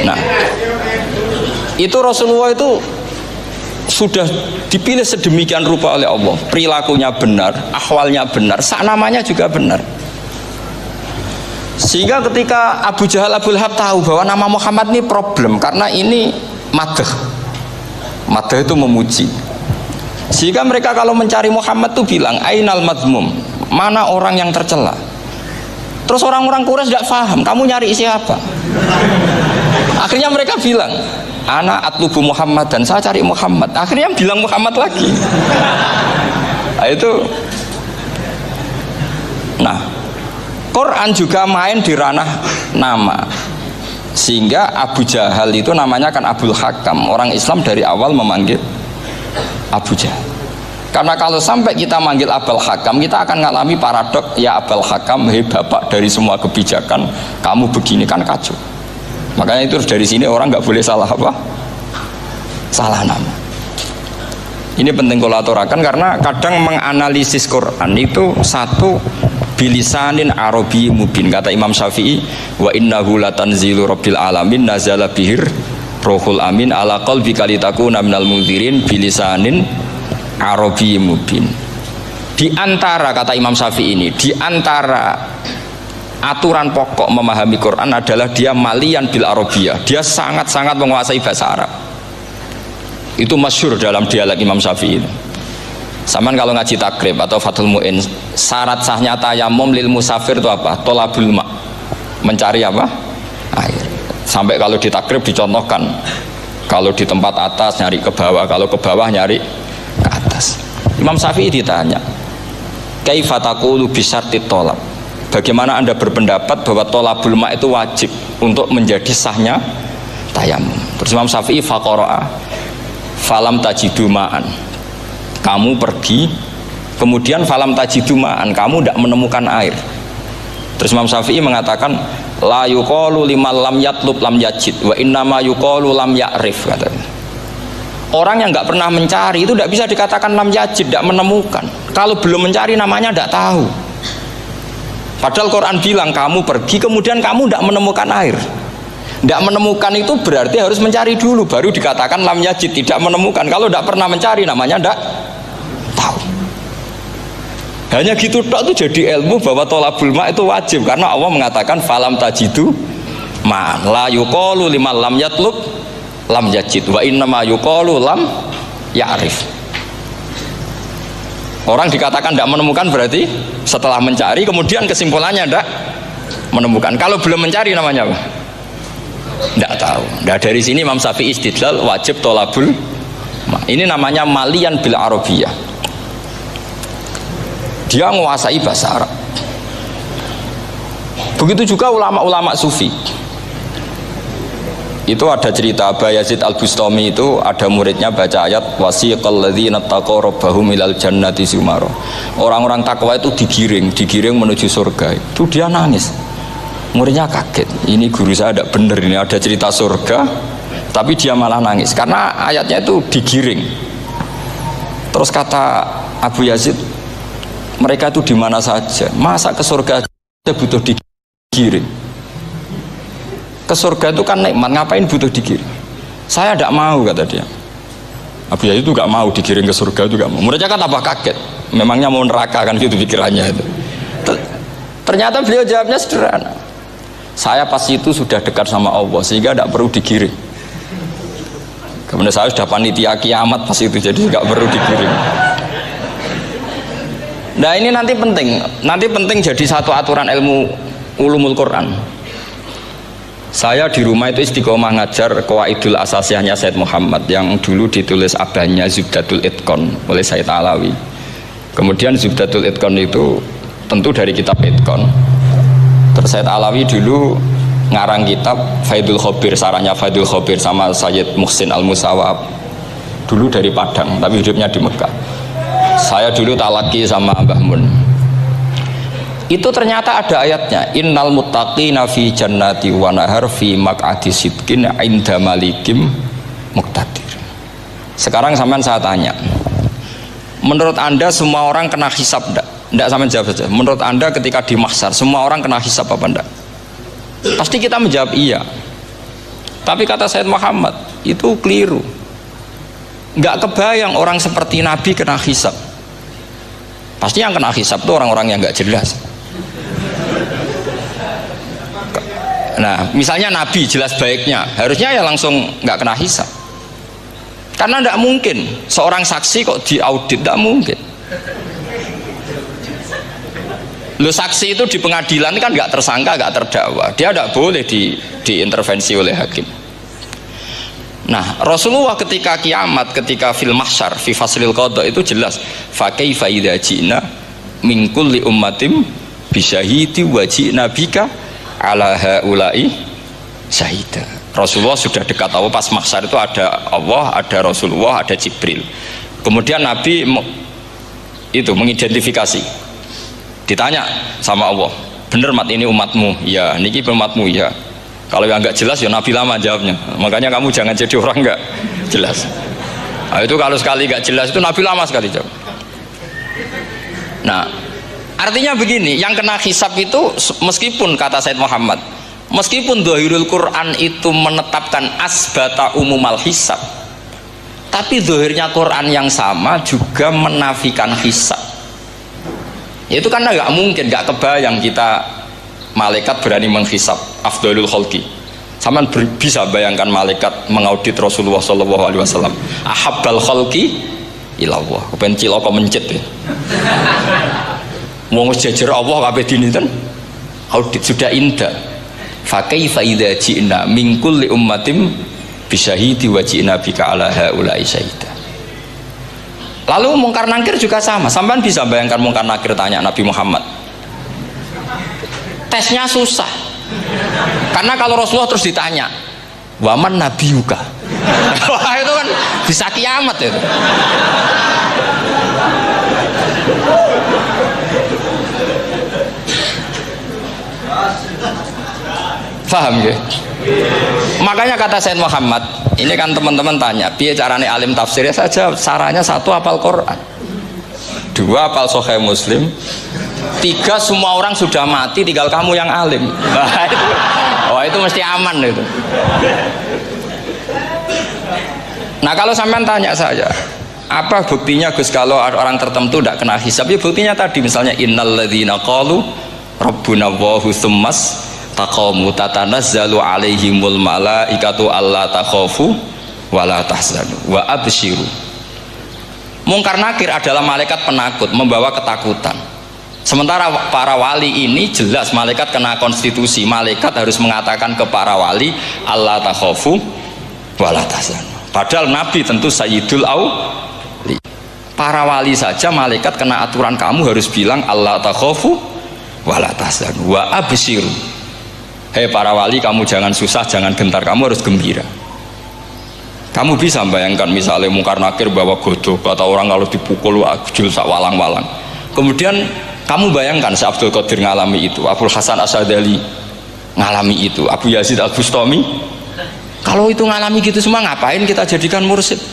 Nah, itu Rasulullah itu sudah dipilih sedemikian rupa oleh Allah, perilakunya benar, ahwalnya benar, sak namanya juga benar. Sehingga ketika Abu Jahal, Abu Lahab tahu bahwa nama Muhammad ini problem, karena ini madah itu memuji. Sehingga mereka kalau mencari Muhammad tuh bilang ainal madmum, mana orang yang tercela. Terus orang-orang Quraisy tidak paham, kamu nyari siapa? Akhirnya mereka bilang, ana atlubu Muhammad, dan saya cari Muhammad. Akhirnya bilang Muhammad lagi. Nah, itu. Nah, Quran juga main di ranah nama. Sehingga Abu Jahal itu namanya kan Abul Hakam. Orang Islam dari awal memanggil Abu Jahal. Karena kalau sampai kita manggil Abul Hakam, kita akan mengalami paradok, ya Abul Hakam, hei bapak dari semua kebijakan, kamu begini kan kacau. Makanya itu dari sini orang nggak boleh salah apa? Salah nama. Ini penting kalau aturakan, karena kadang menganalisis Quran itu satu bilisanin arabi mubin. Kata Imam Syafi'i, wa innahu latanzilu rabbil alamin nazala bihir rohul amin ala qalbika litakuna minal mundzirin bilisanin arabi mubin. Di antara, kata Imam Syafi'i ini, di antara aturan pokok memahami Quran adalah dia malian bil arabiyah. Dia sangat-sangat menguasai bahasa Arab. Itu masyhur dalam dialek Imam Syafi'i ini. Saman kalau ngaji takrib atau Fathul Mu'in, syarat sahnya tayamum lil musafir itu apa? Tolabul ma', mencari apa? Air. Sampai kalau di takrib dicontohkan, kalau di tempat atas nyari ke bawah, kalau ke bawah nyari ke atas. Imam Syafi'i ditanya, kaifa taqulu bi syartit tolab? Bagaimana Anda berpendapat bahwa tolabul ma' itu wajib untuk menjadi sahnya tayamum? Terus Imam Syafi'i faqara'a falam tajidu ma'an, kamu pergi kemudian falam tajidu ma'an, kamu tidak menemukan air. Terus Imam Syafi'i mengatakan la yuqalu liman lam yatlub lam yajid wa innama yuqalu lam ya'rif, katanya. Orang yang nggak pernah mencari itu tidak bisa dikatakan lam yajid, tidak menemukan. Kalau belum mencari namanya tidak tahu. Padahal Quran bilang kamu pergi kemudian kamu tidak menemukan air. Tidak menemukan itu berarti harus mencari dulu, baru dikatakan lam yajid, tidak menemukan. Kalau tidak pernah mencari namanya tidak tahu. Hanya gitu tok itu jadi ilmu bahwa tolabul ma' itu wajib, karena Allah mengatakan falam tajidu ma'an la yuqalu liman lam yatlub lam yajid wa innama yuqalu lam ya'rif. Orang dikatakan tidak menemukan berarti setelah mencari kemudian kesimpulannya tidak menemukan. Kalau belum mencari namanya apa? Tidak tahu. Nah, dari sini Imam Syafi'i istidlal wajib tolabul ma'. Ini namanya malian bil arabiyah. Dia menguasai bahasa Arab. Begitu juga ulama-ulama sufi. Itu ada cerita Aba Yazid Al-Bustami, itu ada muridnya baca ayat wasiqal ladzina taqaw rabbahum ilal jannati sumara. Orang-orang takwa itu digiring menuju surga. Itu dia nangis. Muridnya kaget. Ini guru saya tidak benar, ini ada cerita surga tapi dia malah nangis karena ayatnya itu digiring. Terus kata Abu Yazid, mereka itu di mana saja, masa ke surga butuh digiring? Ke surga itu kan nikmat, ngapain butuh digiring? Saya tidak mau, kata dia. Abu Yazid itu gak mau digiring ke surga, itu gak mau. Muridnya kan tambah kaget, memangnya mau neraka kan, gitu pikirannya itu. Ternyata beliau jawabnya sederhana, saya pas itu sudah dekat sama Allah sehingga tidak perlu digiring. Kemudian saya sudah panitia kiamat pas itu, jadi nggak perlu digiring. Nah ini nanti penting jadi satu aturan ilmu ulumul Quran. Saya di rumah itu istiqomah ngajar Qawaidul Asasiyahnya Said Muhammad yang dulu ditulis abahnya Zubdatul Itqan oleh Said Alawi. Kemudian Zubdatul Itqan itu tentu dari kitab Itqan. Terus Said Alawi dulu ngarang kitab Faidul Khobir, sarannya Faidul Khobir sama Sayyid Muhsin Al-Musawab, dulu dari Padang tapi hidupnya di Mekah. Saya dulu talaki sama Mbah Mun. Itu ternyata ada ayatnya, innal muttaqina fi jannati wa nahar fi maq'adi sidqin 'inda malikim muqtadir. Sekarang sampean saya tanya, menurut Anda semua orang kena hisab enggak? Enggak, sampean jawab saja. Menurut Anda ketika di mahsyar semua orang kena hisab apa enggak? Pasti kita menjawab iya. Tapi kata Sayyid Muhammad itu keliru. Nggak kebayang orang seperti Nabi kena hisab. Pasti yang kena hisab itu orang-orang yang nggak jelas. Nah, misalnya Nabi jelas baiknya, harusnya ya langsung nggak kena hisab. Karena nggak mungkin seorang saksi kok diaudit, nggak mungkin. Lo saksi itu di pengadilan kan nggak tersangka, nggak terdakwa, dia nggak boleh diintervensi oleh hakim. Nah, Rasulullah ketika kiamat, ketika fil mahsyar, fi faslil qada itu jelas, fa kaifa idza ji'na min kulli ummatin bisyahidi wa ji'na bika ala haula'i syahida. Rasulullah sudah dekat Allah, pas mahsyar itu ada Allah, ada Rasulullah, ada Jibril. Kemudian Nabi itu mengidentifikasi. Ditanya sama Allah, bener mat ini umatmu? Ya, niki umatmu ya. Kalau yang nggak jelas ya Nabi lama jawabnya. Makanya kamu jangan jadi orang nggak jelas. Nah, itu kalau sekali nggak jelas itu Nabi lama sekali jawab. Nah, artinya begini, yang kena hisab itu meskipun kata Sayyid Muhammad, meskipun Dhahirul Quran itu menetapkan asbata umumal hisab, tapi zahirnya Quran yang sama juga menafikan hisab. Itu karena nggak mungkin, nggak kebayang kita malaikat berani menghisab afdalul khalqi. Sama bisa bayangkan malaikat mengaudit Rasulullah SAW. Ahabbal khalqi ilallah. Kepen cilaka mencet ya. Wong jejer Allah kabeh dinten audit sudah indah. Fa kaifa idza ji'na min kulli ummatin bisyahidi wa ji'na bika ala haula'i syahida. Lalu mungkar nakir juga sama. Sampean bisa bayangkan mungkar nakir tanya Nabi Muhammad. Tesnya susah. Karena kalau Rasulullah terus ditanya, "Waman nabiyuka?" Wah, itu kan bisa kiamat itu. Paham ya? Makanya kata Sayyid Muhammad, ini kan teman-teman tanya, piye carane alim tafsirnya saja, caranya satu hafal Quran, dua hafal Sahih Muslim, tiga semua orang sudah mati, tinggal kamu yang alim. Wah, itu mesti aman itu. Nah, kalau sampean tanya saja, apa buktinya Gus kalau orang tertentu tidak kena hisab? Ya buktinya tadi, misalnya innalladzina qalu rabbuna Allahu tsummas taqamu tatanazzalu alaihimul malaikatu alla takhafu wala tahzanu wa absyiru. Mungkar nakir adalah malaikat penakut, membawa ketakutan. Sementara para wali ini jelas malaikat kena konstitusi, malaikat harus mengatakan ke para wali alla takhafu wala tahzanu. Padahal Nabi tentu sayyidul auli. Para wali saja malaikat kena aturan, kamu harus bilang alla takhafu wala tahzanu wa absyiru. Hei para wali, kamu jangan susah, jangan gentar, kamu harus gembira. Kamu bisa bayangkan misalnya mungkar nakir bawa godok, kata orang kalau dipukul jul sak walang-walang. Kemudian kamu bayangkan si Abdul Qadir ngalami itu, Abdul Hasan Asyadali ngalami itu, Abu Yazid Al-Bustami. Kalau itu ngalami gitu semua, ngapain kita jadikan mursyid?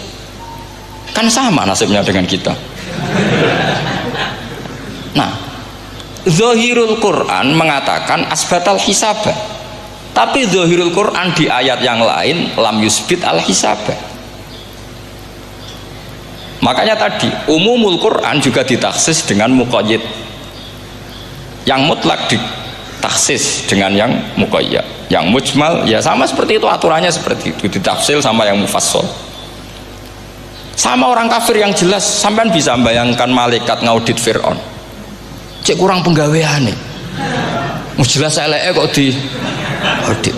Kan sama nasibnya dengan kita. Nah, Zahirul Quran mengatakan asbatal hisabah, tapi Zahirul Quran di ayat yang lain lam yusbit al hisabah. Makanya tadi umumul Quran juga ditaksis dengan muqayyid, yang mutlak ditaksis dengan yang muqayyad, yang mujmal ya sama seperti itu, aturannya seperti itu, ditafsil sama yang mufassal. Sama orang kafir yang jelas, sampean bisa bayangkan malaikat ngaudit Fir'aun, cek kurang penggawean nih, jelas eleke kok di audit.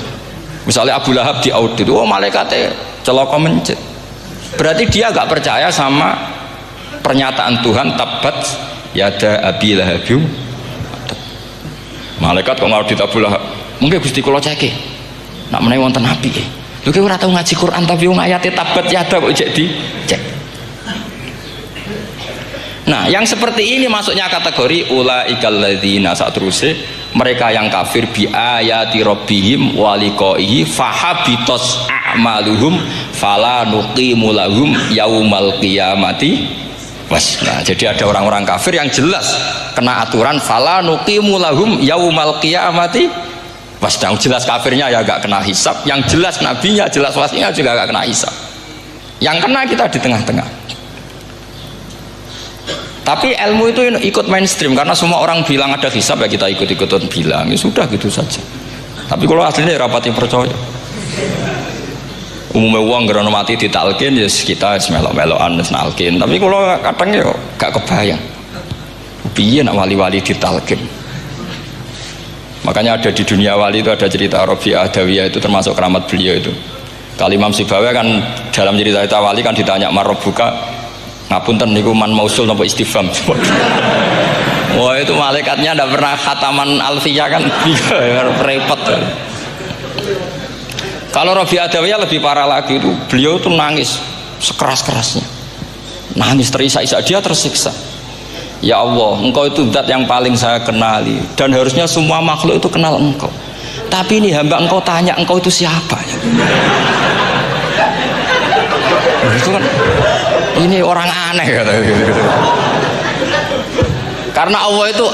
Misalnya Abu Lahab di audit, oh malaikatnya celaka mencet, berarti dia gak percaya sama pernyataan Tuhan tabat yada Abi Lahab. Malaikat kok ngaudit Abu Lahab, mungkin Gusti kula ceke nak menawi wonten api lho, kowe ora tau ngaji Quran tapi wong ayate tabat yada kok cek di cek. Nah, yang seperti ini masuknya kategori ulaikal ladzina, saat terusnya mereka yang kafir bi ayati rabbihim wa liqaihi fahabitos a'maluhum fala nuqimu lahum yaumal qiyamati wasna. Jadi ada orang-orang kafir yang jelas kena aturan fala nuqimu lahum yaumal qiyamati Pas yang jelas kafirnya ya gak kena hisab, yang jelas nabinya, jelas wasinya juga gak kena hisab. Yang kena kita di tengah-tengah. Tapi ilmu itu ikut mainstream karena semua orang bilang ada hisab ya kita ikut-ikutan bilang, ya sudah gitu saja. Tapi kalau aslinya rapati percaya. Umumnya uang gerono mati ditalkin ya kita melok-melokan nalkin. Tapi kalau kadang ya gak kebayang. Piye nak wali-wali ditalkin. Makanya ada di dunia wali itu ada cerita Rabi'ah Adawiyah itu termasuk keramat beliau itu. Kalau Imam Sibawi kan dalam cerita wali kan ditanya marrobuka ngapunten niku man mausul nopo istifham. Wah itu malaikatnya tidak pernah khataman alfiyah kan repot. Kalau Rabi'ah Adawiyah lebih parah lagi itu beliau itu nangis sekeras-kerasnya, nangis terisak-isak, dia tersiksa. Ya Allah, engkau itu zat yang paling saya kenali dan harusnya semua makhluk itu kenal engkau. Tapi ini hamba engkau tanya engkau itu siapa? Itu kan ini orang aneh kata gitu. Karena Allah itu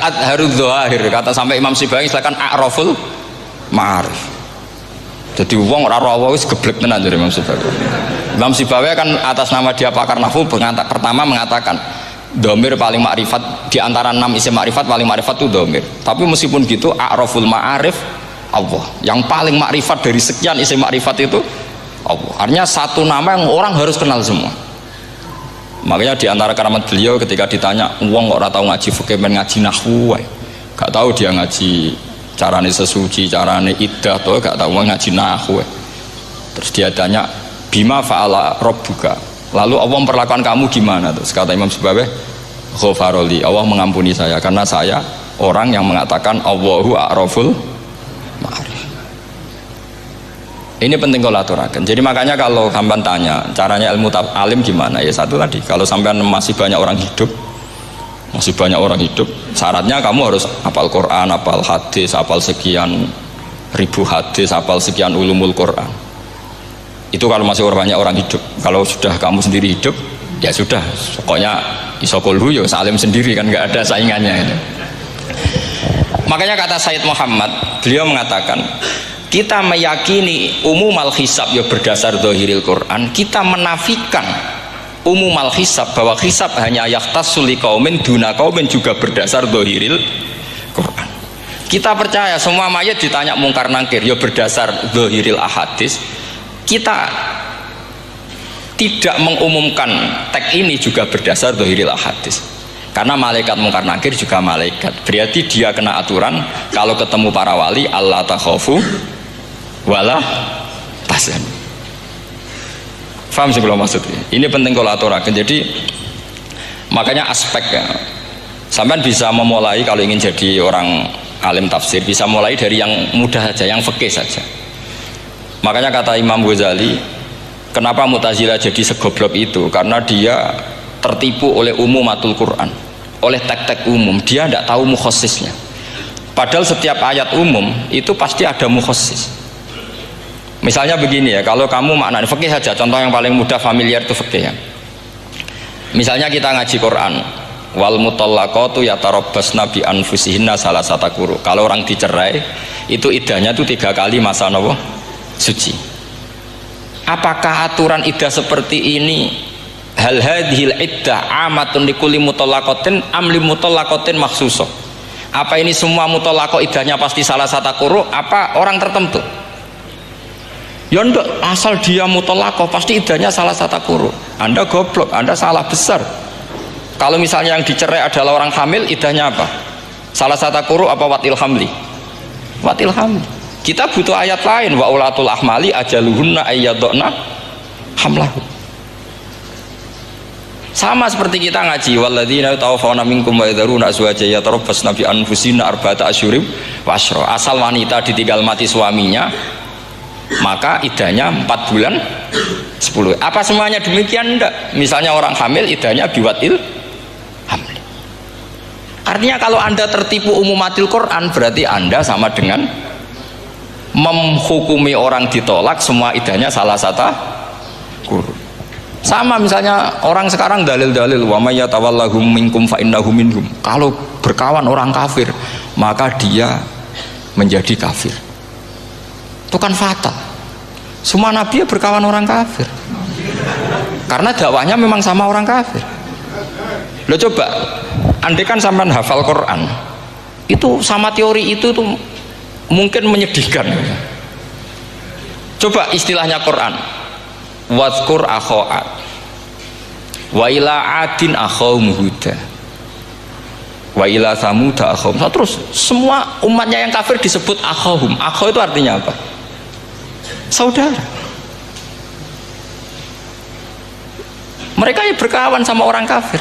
adharud dzahir kata sampai Imam Sibawi silakan a'raful ma'arif. Jadi wong ora Allah wis geblek tenan dari Imam Sibawi. Imam Sibawi kan atas nama dia pakar nahwu pertama mengatakan domir paling makrifat di antara 6 isim makrifat paling makrifat itu domir. Tapi meskipun gitu a'raful ma'arif Allah. Yang paling makrifat dari sekian isim makrifat itu Allah. Artinya satu nama yang orang harus kenal semua. Makanya di antara keramat beliau ketika ditanya, wong kok ora tau ngaji fikih men ngaji nahwu wae. Gak tahu dia ngaji carane sesuci, carane iddah to gak tahu ngaji nahwu. Terus dia tanya, "Bima fa'ala rabbuka?" Lalu Allah memperlakukan kamu gimana? Terus kata Imam Sibawi, "Ghafaroli, Allah mengampuni saya karena saya orang yang mengatakan Allahu a'raful ma'arif." Ini penting kalau aturakan. Jadi makanya kalau sampean tanya caranya ilmu alim gimana? Ya satu tadi, kalau sampean masih banyak orang hidup, syaratnya kamu harus hafal Quran, hafal hadis, hafal sekian ribu hadis, hafal sekian ulumul Quran. Itu kalau masih banyak orang hidup. Kalau sudah kamu sendiri hidup, ya sudah. Pokoknya isokulhu ya salim sendiri kan nggak ada saingannya itu. Makanya kata Sayyid Muhammad, beliau mengatakan, kita meyakini umum al-hisab ya berdasar zahiril Quran. Kita menafikan umum al-hisab bahwa hisab hanya yahtassul liqaumin duna qaumin juga berdasar zahiril Quran. Kita percaya semua mayat ditanya mungkar nangkir ya berdasar zahiril ahadis. Kita tidak mengumumkan teks ini juga berdasar zahiril ahadis karena malaikat mungkar nakir juga malaikat, berarti dia kena aturan kalau ketemu para wali Allah takhafu wala tahzanu. Faham sih kalau maksudnya ini penting kalau aturakan. Jadi makanya aspeknya sampean bisa memulai kalau ingin jadi orang alim tafsir bisa mulai dari yang mudah saja, yang fikih saja. Makanya kata Imam Ghazali, kenapa Mu'tazilah jadi segoblok itu? Karena dia tertipu oleh umumatul Quran, oleh teks-teks umum. Dia tidak tahu mukhassisnya. Padahal setiap ayat umum itu pasti ada mukhassis. Misalnya begini ya, kalau kamu maknanya fikih saja, contoh yang paling mudah familiar itu fikih ya. Misalnya kita ngaji Quran, wal mutallaqatu yatarabbasna bi anfusihinna salasata quru. Kalau orang dicerai, itu iddahnya itu 3 kali masa nopo suci. Apakah aturan iddah seperti ini hal hadhil iddah amatun likulli mutallaqatin am li mutallaqatin makhsusah? Apa ini semua mutallaqah iddahnya pasti salah satu quru apa orang tertentu? Ya enggak, asal dia mutallaqah pasti iddahnya salah satu quru. Anda goblok, Anda salah besar. Kalau misalnya yang dicerai adalah orang hamil, iddahnya apa? Salah satu quru apa watil hamli? Watil hamli. Kita butuh ayat lain, wa ulatul ahmali ajaluhunna ayyadna hamlahu. Sama seperti kita ngaji walladzina tawaffawna minkum wa yadharuna azwajan yatarabbasna bi anfusina arba'ata asyhurin wa asyra. Asal wanita ditinggal mati suaminya, maka iddahnya 4 bulan 10. Apa semuanya demikian? Enggak. Misalnya orang hamil iddahnya biwatil hamil. Artinya kalau Anda tertipu umumatil Quran berarti Anda sama dengan menghukumi orang ditolak semua iddahnya salah satu quru. Sama misalnya orang sekarang dalil-dalil wa may yatawallahum minkum fa innahu minhum. Kalau berkawan orang kafir maka dia menjadi kafir. Itu kan fatal. Semua nabi ya berkawan orang kafir. Karena dakwahnya memang sama orang kafir. Lo coba, andai kan sampean hafal Quran, itu sama teori itu tuh mungkin menyedihkan. Coba istilahnya Quran, wadhkur akho'at wa ila adin akhawum huda wa ila samuda akhawum. Terus semua umatnya yang kafir disebut akhawum. Akhaw itu artinya apa? Saudara. Mereka ya berkawan sama orang kafir.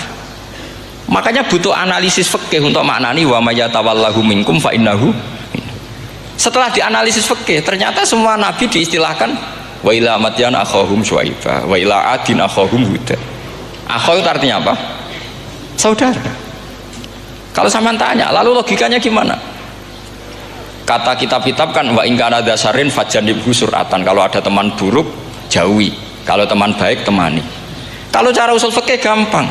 Makanya butuh analisis fikih untuk maknani wa may yatawallahu minkum fa innahu. Setelah dianalisis fikih, ternyata semua nabi diistilahkan wa ila madyan akhahum syuaiba wa ila adin akhahum huda. Akhaw itu artinya apa? Saudara. Kalau sampean tanya, lalu logikanya gimana? Kata kitab-kitab kan wa in kana dasarin fajanibhu suratan. Kalau ada teman buruk, jauhi. Kalau teman baik, temani. Kalau cara usul fikih gampang.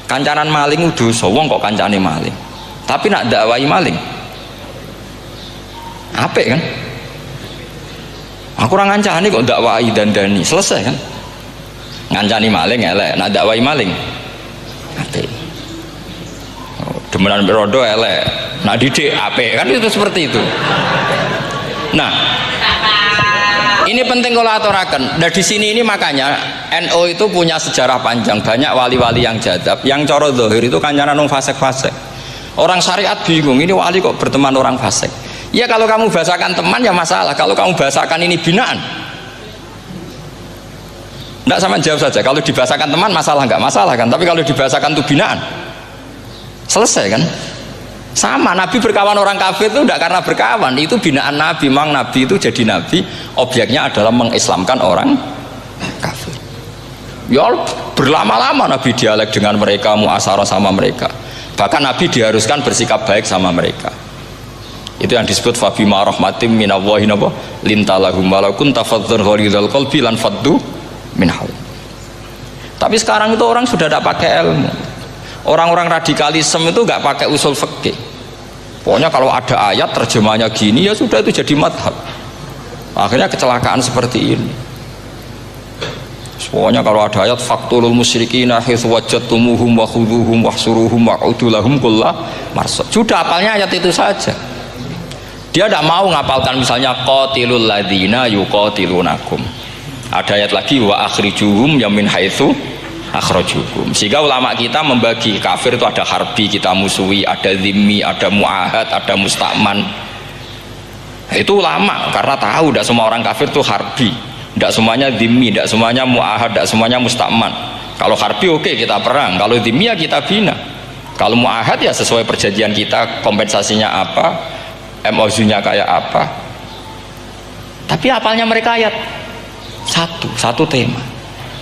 Kancanan maling dosa, wong kok kancane maling. Tapi nak dakwai maling, apik kan? Aku ora ngancani kok dakwai dandani, selesai kan? Ngancani maling elek, nak dakwai maling apik. Demenan berodo elek, nak didik apik kan, itu seperti itu. Nah, ini penting kalau aturaken. Nah di sini ini makanya NU itu punya sejarah panjang, banyak wali-wali yang jadab, yang coro zahir itu kancanan wong fasik-fasik. Orang syariat bingung, ini wali kok berteman orang fasik. Ya kalau kamu bahasakan teman ya masalah, kalau kamu bahasakan ini binaan. Enggak, sama jawab saja. Kalau dibahasakan teman masalah enggak masalah kan, tapi kalau dibahasakan itu binaan, selesai kan? Sama, Nabi berkawan orang kafir itu tidak karena berkawan, itu binaan Nabi. Memang Nabi itu jadi Nabi, objeknya adalah mengislamkan orang kafir. Ya berlama-lama Nabi dialek dengan mereka, muasyarah sama mereka. Bahkan Nabi diharuskan bersikap baik sama mereka. Itu yang disebut fabima rahmatim minallahi lintalahum walau kunta fadzan ghalidhal qalbi lan faddu min hawl. Tapi sekarang itu orang sudah tidak pakai ilmu. Orang-orang radikalisme itu nggak pakai usul fikih. Pokoknya kalau ada ayat terjemahnya gini ya sudah itu jadi madhab. Akhirnya kecelakaan seperti ini. Pokoknya kalau ada ayat faqtulul musyrikina haitsu wajadtumuhum wa khudhuhum wahsuruhum wa'udu lahum kulla marsad. Sudah hafalnya ayat itu saja. Dia tidak mau ngapalkan misalnya qatilul ladzina yuqatilunakum. Ada ayat lagi wa akhrijuhum yamin haitsu akhrajukum. Sehingga ulama kita membagi kafir itu ada harbi, kita musuhi, ada zimmi, ada muahad, ada musta'man. Itu ulama karena tahu tidak semua orang kafir itu harbi, tidak semuanya zimmi, tidak semuanya muahad, tidak semuanya musta'man. Kalau harbi oke, kita perang, kalau zimmi ya kita bina, kalau muahad ya sesuai perjanjian kita, kompensasinya apa, MOU-nya kayak apa. Tapi apalnya mereka ayat satu tema.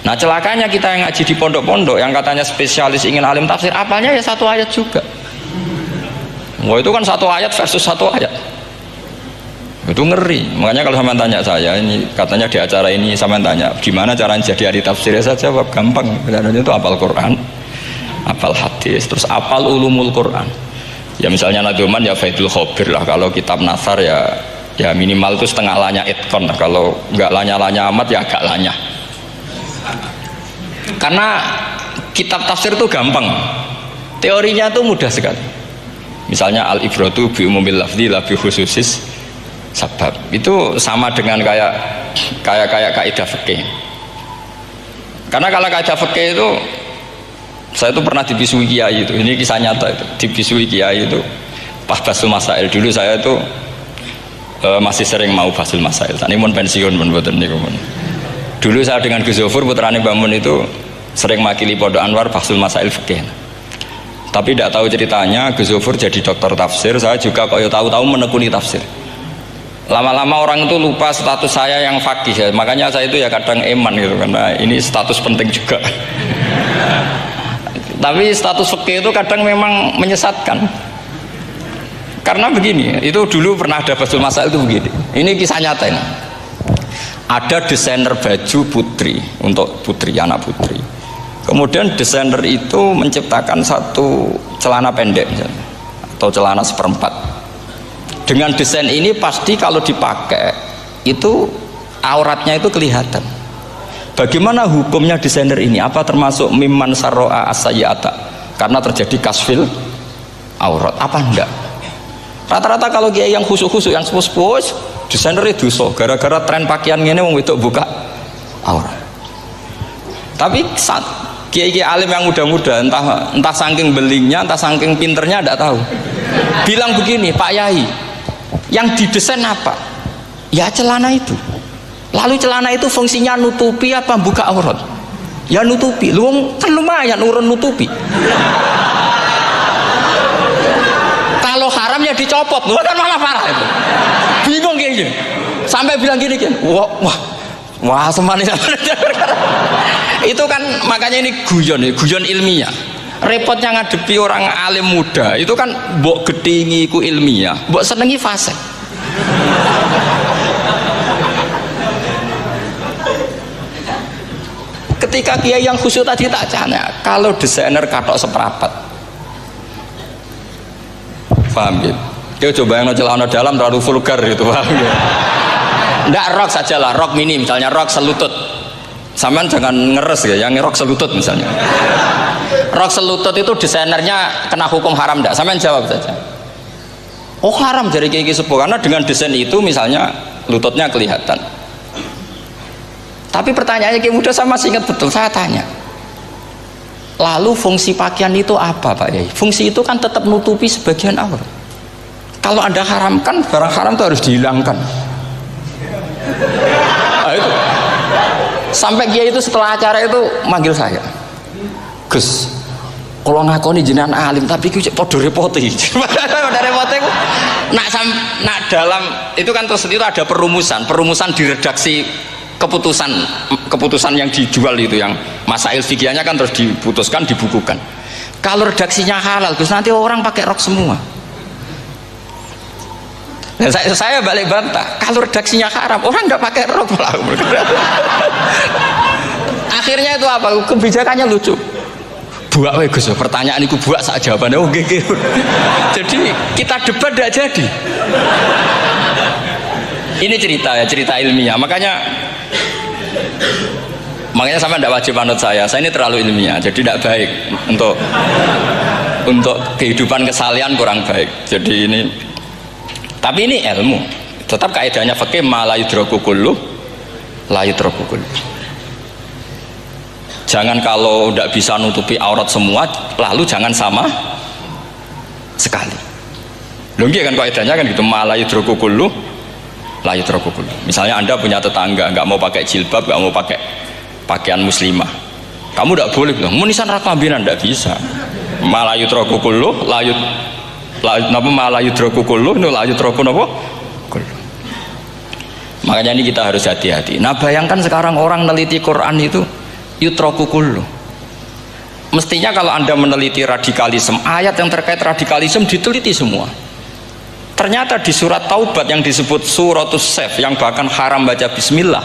Nah celakanya kita yang ngaji di pondok-pondok yang katanya spesialis ingin alim tafsir, apalnya ya satu ayat juga. Wah itu kan satu ayat versus satu ayat, itu ngeri. Makanya kalau sampean tanya saya, ini katanya di acara ini sampean tanya gimana caranya jadi ahli tafsir, saya jawab gampang. Caranya itu hafal Quran, hafal hadis, terus hafal ulumul Quran. Ya misalnya Nadoman ya Faidul Khobir lah. Kalau kitab Nasar ya minimal itu setengah lanya itkon lah. Kalau nggak lanya-lanya amat ya agak lanya. Karena kitab tafsir itu gampang, teorinya itu mudah sekali. Misalnya al-ibratu bi umumil lafzi la bi khususis sabab, itu sama dengan kayak kaidah fikih. Karena kalau kaidah fikih itu, saya itu pernah dibisui kiai itu, ini kisah nyata itu, dibisui kiai itu pas basul masail. Dulu saya itu masih sering mau basul masail. Tadi mau pensiun pun buatan niku. Dulu saya dengan Gus Zofur putrane Mbah Mun itu sering makili Pondok Anwar basul masail fikih. Tapi tidak tahu ceritanya Gus Zofur jadi dokter tafsir, saya juga kok ya tahu-tahu menekuni tafsir. Lama-lama orang itu lupa status saya yang fakih ya. Makanya saya itu ya kadang eman gitu, karena ini status penting juga. Tapi status fikih itu kadang memang menyesatkan. Karena begini, itu dulu pernah ada basul masail itu begini. Ini kisah nyata ini. Ada desainer baju putri untuk putri, anak putri. Kemudian desainer itu menciptakan satu celana pendek misalnya, atau celana seperempat. Dengan desain ini pasti kalau dipakai itu auratnya itu kelihatan. Bagaimana hukumnya desainer ini? Apa termasuk mimman sarro'a as-sayyi'ata? Karena terjadi kasfil aurat. Apa enggak? Rata-rata kalau kiai yang khusyuk-khusyuk, yang sepuh-sepuh, desainer itu dosa. Gara-gara tren pakaian ini wong wedok buka aurat. Tapi saat kiai-kiai alim yang muda-muda, entah saking belingnya, entah saking pinternya, tidak tahu. Bilang begini, Pak Yai, yang didesain apa? Ya celana itu. Lalu celana itu fungsinya nutupi apa buka aurat? Ya nutupi. Lu kan lumayan urun nutupi. Kalau haram ya dicopot, lu kan malah parah itu. Bingung kayak gini. Sampai bilang gini kan, wah semanis. Itu kan makanya ini guyon ilmiah. Repotnya ngadepi orang alim muda itu kan mbok gedingi ku ilmiah, mbok senengi fase. Ketika kiai yang khusyuk tadi tak tanya, kalau desainer katok seprapat, paham gitu? Dia coba yang celana dalam terlalu vulgar gitu, paham gitu? Nggak, rok sajalah, rok mini misalnya, rok selutut. Saman jangan ngeres ya, yang rok selutut misalnya. Rok selutut itu desainernya kena hukum haram enggak? Saman jawab saja. Oh haram dari kiai sepuh, karena dengan desain itu misalnya lututnya kelihatan. Tapi pertanyaannya kiai muda saya masih ingat betul, saya tanya. Lalu fungsi pakaian itu apa Pak Yai? Fungsi itu kan tetap nutupi sebagian aurat. Kalau Anda haramkan, barang haram itu harus dihilangkan. Nah, itu. Sampai kiai itu setelah acara itu manggil saya. Gus, kalau ngakoni jenengan alim tapi ku cek podo repote. Podo repote ku nak dalam itu kan terus itu ada perumusan di redaksi keputusan yang dijual itu, yang masail fikihnya kan terus diputuskan, dibukukan. Kalau redaksinya halal, Gus, nanti orang pakai rok semua. Nah, saya balik bantah, kalau redaksinya haram, orang nggak pakai rok malah. Akhirnya itu apa? Kebijakannya lucu. Buak we Gus, pertanyaan itu buak sak jawabannya oke. Jadi kita debat tidak jadi. Ini cerita ilmiah. Makanya sampai tidak wajib anut saya ini terlalu ilmiah, jadi tidak baik untuk kehidupan kesalian, kurang baik. Jadi ini, tapi ini ilmu, tetap kaidahnya fikih ma la yudraku kullu la yudraku kullu. Jangan kalau tidak bisa nutupi aurat semua, lalu jangan sama sekali. Lho kan kaidahnya kan gitu, ma la yudraku kullu la yudraku kullu. Misalnya Anda punya tetangga nggak mau pakai jilbab, nggak mau pakai pakaian muslimah, kamu tidak boleh bilang munisan rakambinan, tidak bisa. Ma la yudraku kullu la yudraku kullu la yudraku napa kullu. Makanya ini kita harus hati-hati. Nah bayangkan sekarang orang meneliti Quran itu yutraku kullu. Mestinya kalau Anda meneliti radikalisme, ayat yang terkait radikalisme diteliti semua. Ternyata di surat Taubat yang disebut suratus Saif, yang bahkan haram baca bismillah,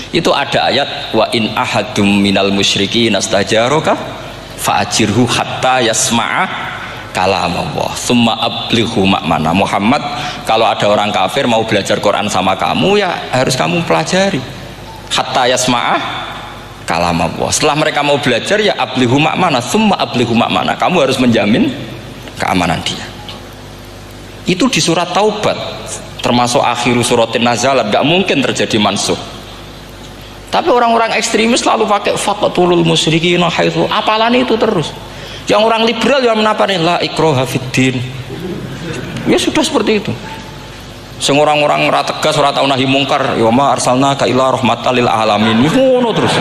itu ada ayat wa in ahadum minal musyrikin astajaraka fa'ajirhu hatta yasma'a kalamullah summa ablighu ma'mana. Muhammad, kalau ada orang kafir mau belajar Quran sama kamu, ya harus kamu pelajari hatta yasma'a kalamullah. Setelah mereka mau belajar, ya ablighu ma'mana summa ablighu ma'mana, kamu harus menjamin keamanan dia. Itu di surat Taubat, termasuk akhiru suratin nazalat, gak mungkin terjadi mansuh. Tapi orang-orang ekstremis selalu pakai faqatulul musyrikin haitsu, apalan itu terus. Yang orang liberal yang menapani la ikraha fiddin, ya sudah seperti itu. Sing orang-orang ora tegas, ora tau nahi mungkar, ya ma arsalnaka ila rahmatal lil alamin, ngono terus.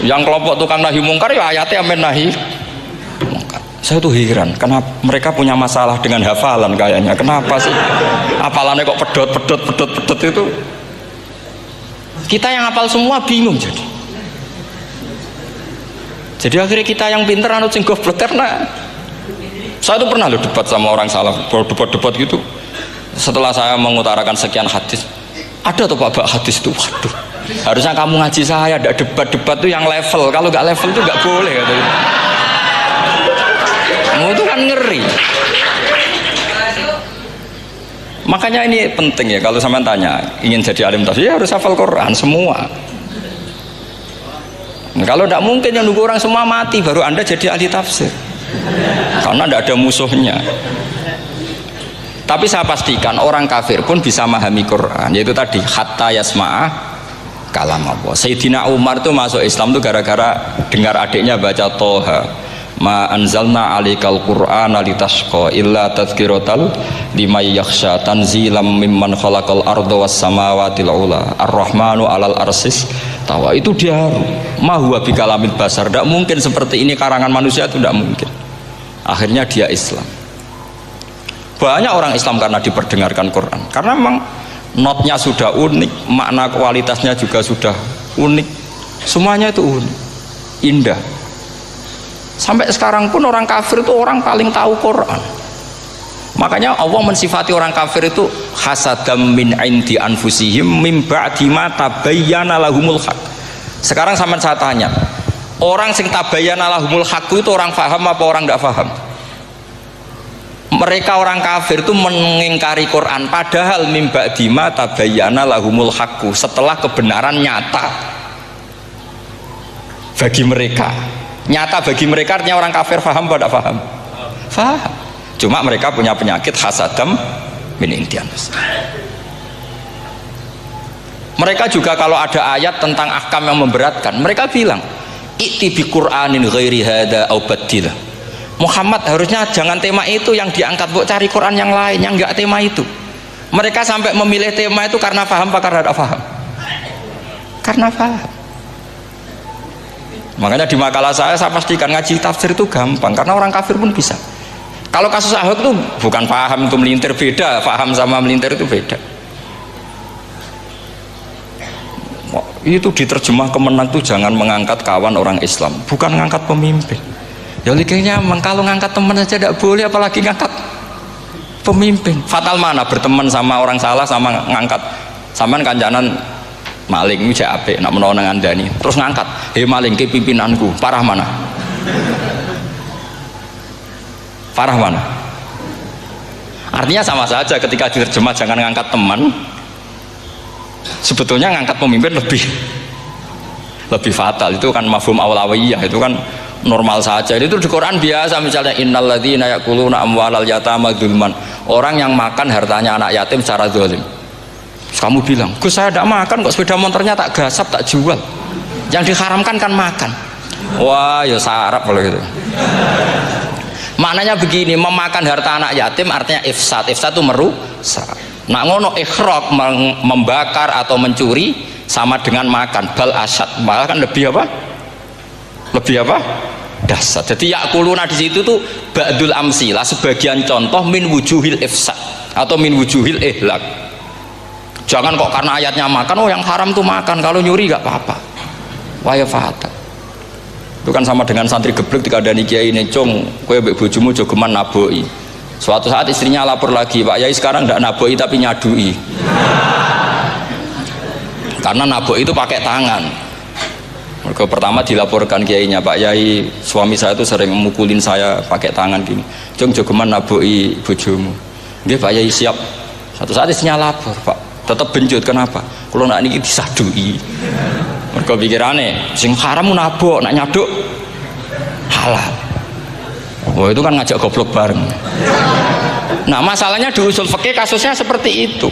Yang kelompok tukang nahi mungkar ya ayatnya amen nahi mungkar. Saya tuh heran, karena mereka punya masalah dengan hafalan kayaknya. Kenapa sih hafalannya kok pedot itu? Kita yang hafal semua bingung jadi. Jadi akhirnya kita yang pinter anut sing goblok. Karena saya tuh pernah debat sama orang salah, debat gitu. Setelah saya mengutarakan sekian hadis, ada tuh Pak hadis itu, waduh, harusnya kamu ngaji saya, ada debat tuh yang level. Kalau nggak level tuh nggak boleh katanya. Kamu itu kan ngeri. Makanya ini penting ya, kalau sampean tanya ingin jadi alim tafsir ya harus hafal Quran semua. Nah, kalau tidak mungkin yang nunggu orang semua mati baru Anda jadi ahli tafsir, karena tidak ada musuhnya. Tapi saya pastikan orang kafir pun bisa memahami Quran, yaitu tadi hatta yasma'ah kalam Allah. Sayyidina Umar tuh masuk Islam tuh gara-gara dengar adiknya baca Toha, ma anzalna alikal Qur'ana litashqa illa tadhkiratal liman yakhsha tanzilam mimman khalaqal arda was samawatil ula ar-rahmanu alal arsis tawa. Itu dia ma huwa bikalamil basar, tidak mungkin seperti ini karangan manusia, itu tidak mungkin. Akhirnya dia Islam. Banyak orang Islam karena diperdengarkan Quran, karena memang notnya sudah unik, makna kualitasnya juga sudah unik, semuanya itu unik, indah. Sampai sekarang pun orang kafir itu orang paling tahu Quran. Makanya Allah mensifati orang kafir itu hasadam min indi anfusihim mim ba'di ma tabayyana lahumul haq. Sekarang sampean saya tanya, orang sing tabayyana lahumul haq itu orang paham apa orang tidak paham? Mereka orang kafir itu mengingkari Quran, padahal mim ba'di ma tabayyana lahumul haq, setelah kebenaran nyata bagi mereka. Nyata bagi mereka artinya orang kafir paham apa tidak paham? Paham. Cuma mereka punya penyakit hasadam min indi anfusihim. Mereka juga kalau ada ayat tentang ahkam yang memberatkan, mereka bilang i'ti bi Qur'anin ghairi hada au baddilah. Muhammad harusnya jangan tema itu yang diangkat, buat cari Quran yang lain yang enggak tema itu. Mereka sampai memilih tema itu karena paham apa karena tidak paham? Karena paham. Makanya di makalah saya pastikan ngaji tafsir itu gampang, karena orang kafir pun bisa. Kalau kasus Ahok itu bukan paham itu melintir, beda. Paham sama melintir itu beda. Itu diterjemah Kemenang tuh jangan mengangkat kawan orang Islam, bukan mengangkat pemimpin. Ya likanya kalau ngangkat teman saja tidak boleh, apalagi ngangkat pemimpin. Fatal mana berteman sama orang salah sama ngangkat. Saman kancanan maling itu apik nak menawa nang andani terus ngangkat, "Hei maling ke pimpinanku." Parah mana? Parah mana? Artinya sama saja ketika diterjemah jangan ngangkat teman, sebetulnya ngangkat pemimpin lebih fatal. Itu kan mafhum awlawiyah, itu kan normal saja. Itu di Quran biasa, misalnya innalladzina ya'kuluna amwalal yatama dzulman, orang yang makan hartanya anak yatim secara zalim. Kamu bilang, "Gus, saya tidak makan kok, sepeda motornya tak gasap, tak jual." Yang diharamkan kan makan. Wah, ya sarap kalau gitu. Maknanya begini, memakan harta anak yatim artinya ifsad. Ifsad itu merusak. Nak ngono ikhraq, membakar atau mencuri sama dengan makan. Bal asad, malah kan lebih apa? Lebih apa? Dasar. Jadi yakuluna di situ tuh ba'dul amsilah, sebagian contoh min wujuhil ifsad atau min wujuhil ihlak. Jangan kok karena ayatnya makan, oh yang haram tuh makan, kalau nyuri gak apa-apa. Wah ya fatal. Itu kan sama dengan santri geblek ketika ada kiai ini, "Cung, kowe mbek bojomu jogeman naboi." Suatu saat istrinya lapor lagi, "Pak Yai sekarang ndak naboi tapi nyadui." Karena naboi itu pakai tangan. Mereka pertama dilaporkan kiainya, "Pak Yai, suami saya itu sering memukulin saya pakai tangan gini. Cung, jogeman naboi bojomu." Nggih Pak Yai, siap. Satu saat istrinya lapor, "Pak, tetap benjut, kenapa? Kalau nak niki disadui." Mereka pikirannya sing haram nabok, nak nyaduk halal. Wah, itu kan ngajak goblok bareng. Nah, masalahnya di usul fikih kasusnya seperti itu.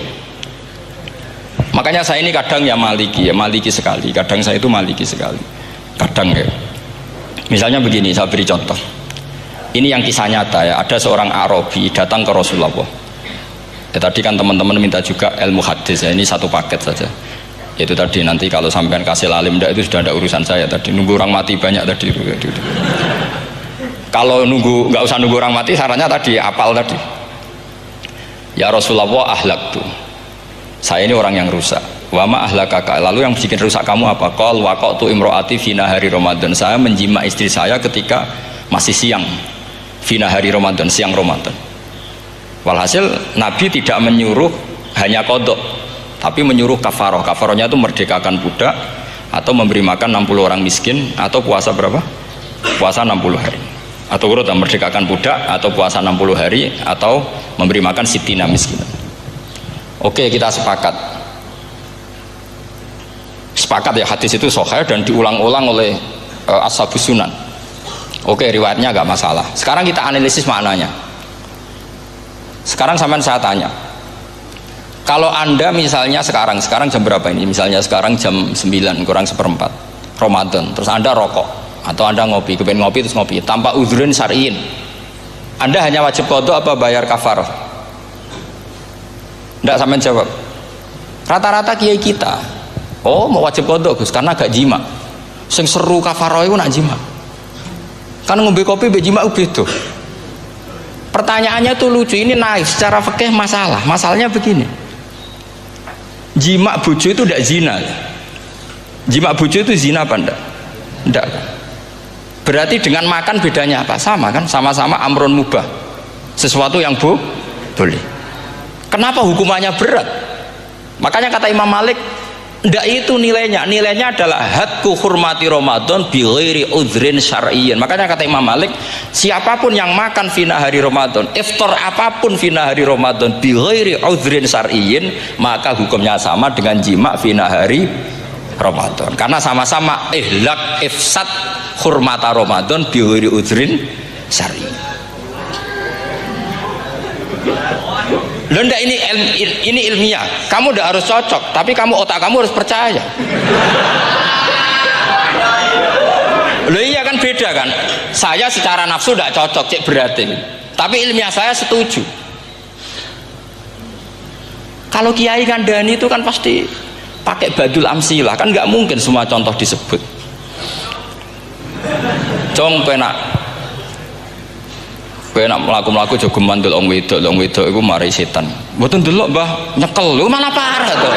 Makanya saya ini kadang ya maliki sekali. Kadang saya itu maliki sekali. Kadang ya. Misalnya begini, saya beri contoh. Ini yang kisah nyata ya. Ada seorang Arabi datang ke Rasulullah. Ya, tadi kan teman-teman minta juga ilmu hadis ya. Ini satu paket saja. Itu tadi nanti kalau sampean kasih lalim itu sudah ada urusan saya tadi. Nunggu orang mati banyak tadi. Kalau nggak usah nunggu orang mati, sarannya tadi apal tadi. Ya Rasulullah, ahlak tuh. Saya ini orang yang rusak. Wa ma ahlakaka. Lalu yang bikin rusak kamu apa? Qal waqatu imroati fi nahari Ramadan. Saya menjima istri saya ketika masih siang. Fi nahari Ramadan, siang Ramadan. Walhasil Nabi tidak menyuruh hanya kodok, tapi menyuruh kafaroh. Kafarohnya itu merdekakan budak atau memberi makan 60 orang miskin, atau puasa berapa? Puasa 60 hari. Atau urut merdekakan budak atau puasa 60 hari atau memberi makan sitina miskin. Oke, kita sepakat ya hadis itu sahih dan diulang-ulang oleh ashabus sunan. Oke, riwayatnya nggak masalah. Sekarang kita analisis maknanya. Sekarang sampean saya tanya, kalau anda misalnya sekarang jam berapa ini? Misalnya sekarang jam 9 kurang seperempat Ramadan, terus anda rokok atau anda ngopi, kepengen ngopi terus ngopi tanpa udhrin syar'iin, anda hanya wajib qadha apa bayar kafarah? Nggak, sampean jawab. Rata-rata kiai kita, oh mau wajib qadha Gus karena gak jima. Sing seru kafarah itu nak jima. Kan ngombe kopi mbek jima beda. Pertanyaannya tuh lucu, ini naif secara fikih masalah. Masalahnya begini. Jima bojo itu tidak zina. Jima bojo itu zina apa enggak? Enggak. Berarti dengan makan bedanya apa? Sama kan? Sama-sama amrun mubah. Sesuatu yang boleh. Kenapa hukumannya berat? Makanya kata Imam Malik, ndak itu nilainya adalah hadku hurmati Ramadan bi ghairi udhrin syar'iyyin. Makanya kata Imam Malik, siapapun yang makan fina hari Ramadan, iftar apapun fina hari Ramadan bi ghairi udhrin syar'iyyin, maka hukumnya sama dengan jima fina hari Ramadan, karena sama-sama ihlak ifsad hurmata Ramadan bi ghairi udhrin syar'iyyin. Lenda ini ilmiah. Kamu udah harus cocok, tapi otak kamu harus percaya. Loh iya kan beda kan. Saya secara nafsu tidak cocok, cek berarti. Tapi ilmiah saya setuju. Kalau Kiai Kandani itu kan pasti pakai badul amsilah, kan nggak mungkin semua contoh disebut. Cong penak melaku-melaku jogeman delok wedok iku mari setan. Mboten delok Mbah, nyekel lho malah parah to.